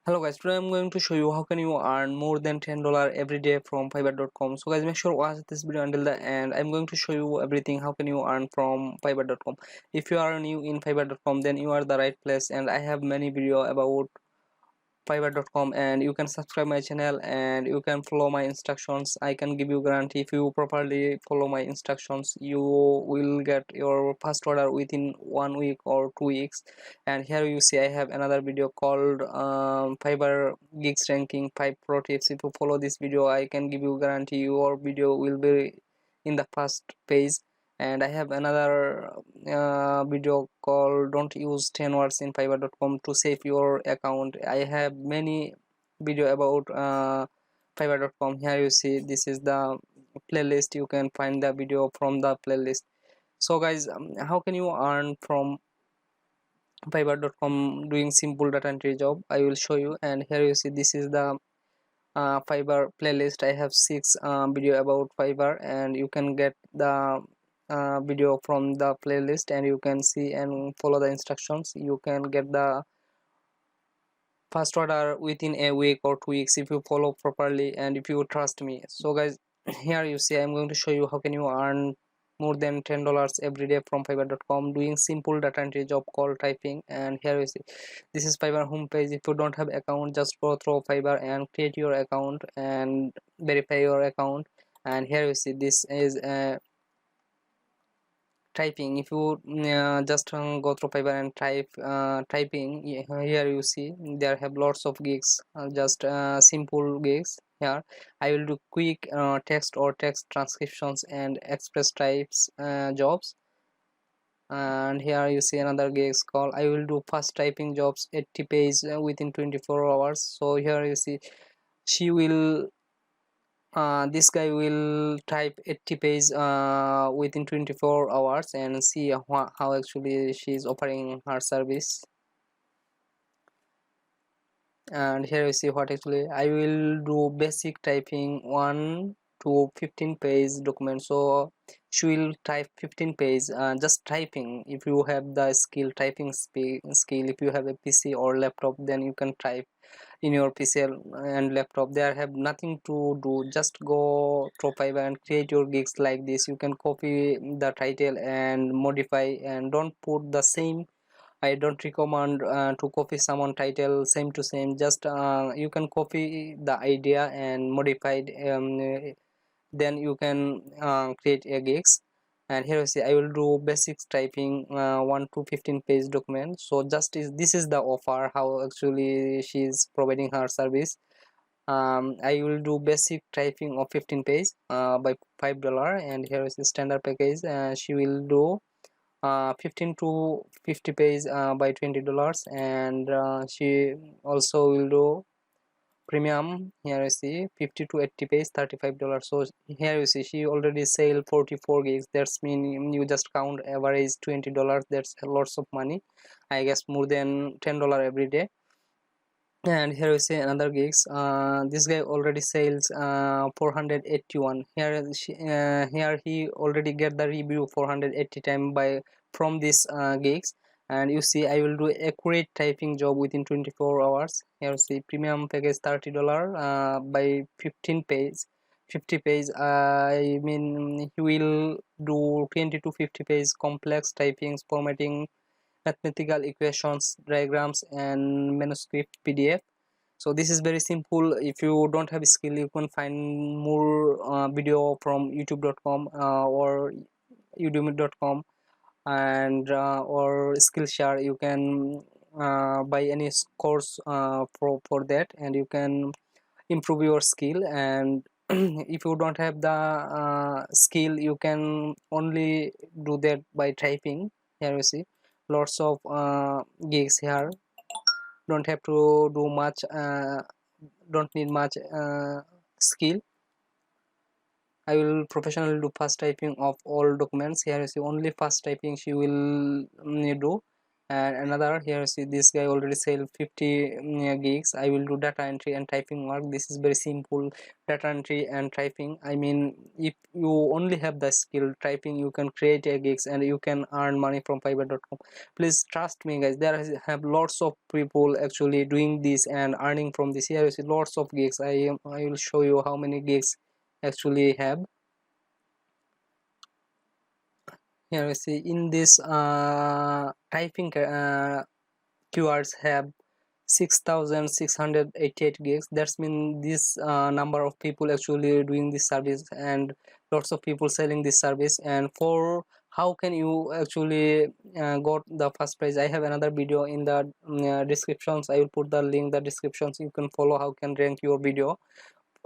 Hello guys, today I'm going to show you how can you earn more than $10 every day from Fiverr.com. So guys, make sure watch this video until the end. I'm going to show you everything how can you earn from Fiverr.com. If you are new in Fiverr.com, then you are the right place, and I have many video about Fiverr.com, and you can subscribe my channel and you can follow my instructions. I can give you guarantee if you properly follow my instructions, you will get your first order within 1 week or 2 weeks. And here you see I have another video called Fiverr gigs ranking 5 pro tips. If you follow this video, I can give you guarantee your video will be in the first page. And I have another video called don't use 10 words in Fiverr.com to save your account. I have many video about Fiverr.com. Here you see this is the playlist. You can find the video from the playlist. So guys, how can you earn from Fiverr.com doing simple data entry job? I will show you. And here you see this is the Fiverr playlist. I have 6 video about Fiverr, and you can get the video from the playlist and you can see and follow the instructions. You can get the first order within a week or 2 weeks if you follow properly and if you trust me. So guys, here you see I'm going to show you how can you earn more than $10 every day from Fiverr.com doing simple data entry job called typing. And here you see this is Fiverr homepage. If you don't have account, just go through Fiverr and create your account and verify your account. And here you see this is a typing. If you just go through Fiverr and type typing, here you see there have lots of gigs, just simple gigs. Here I will do quick text or text transcriptions and express types jobs. And here you see another gigs called I will do fast typing jobs 80 page within 24 hours. So here you see she will this guy will type 80 page within 24 hours and see how actually she is offering her service. And here you see what actually I will do basic typing 1 to 15 page document. So she will type 15 page just typing. If you have the skill typing skill, if you have a PC or laptop, then you can type in your PC and laptop. There have nothing to do, just go to Fiverr and create your gigs like this. You can copy the title and modify, and don't put the same. I don't recommend to copy someone title same to same. Just you can copy the idea and modify it, then you can create a gigs. And here you see I will do basics typing 1 to 15 page document. So just this is the offer how actually she is providing her service. I will do basic typing of 15 page by $5. And here is the standard package. She will do 15 to 50 page by $20. And she also will do premium. Here you see 50 to 80 page $35. So here you see she already sell 44 gigs. That's mean you just count average $20. That's lots of money, I guess more than $10 every day. And here we see another gigs. This guy already sells 481. Here he already get the review 480 time by from this gigs. And you see I will do accurate typing job within 24 hours. Here you see premium package $30 by 15 page 50 page. I mean he will do 20 to 50 page complex typings, formatting, mathematical equations, diagrams, and manuscript PDF. So this is very simple. If you don't have skill, you can find more video from youtube.com or udemy.com, and or skillshare. You can buy any course for that, and you can improve your skill. And if you don't have the skill, you can only do that by typing. Here you see lots of gigs here. Don't have to do much, don't need much skill. I will professionally do fast typing of all documents. Here you see only fast typing she will do. And another, here see this guy already sell 50 gigs. I will do data entry and typing work. This is very simple, data entry and typing. I mean, if you only have the skill typing, you can create a gigs and you can earn money from fiverr.com. Please trust me guys, there have lots of people actually doing this and earning from this. Here you see lots of gigs. I will show you how many gigs actually have. Here you see in this typing keywords have 6,688 gigs. That's mean this number of people actually doing this service and lots of people selling this service. And for how can you actually got the first prize, I have another video in the descriptions. I will put the link the descriptions. You can follow how can rank your video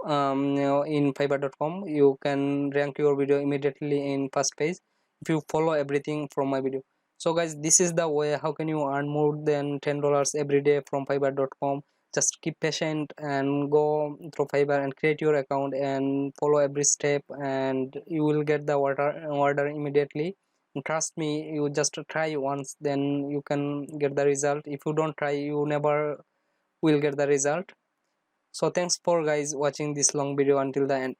in fiverr.com. You can rank your video immediately in first page if you follow everything from my video. So guys, this is the way how can you earn more than $10 every day from fiverr.com. Just keep patient and go through Fiverr and create your account and follow every step, and you will get the order immediately. And trust me, you just try once, then you can get the result. If you don't try, you never will get the result. So thanks for guys watching this long video until the end.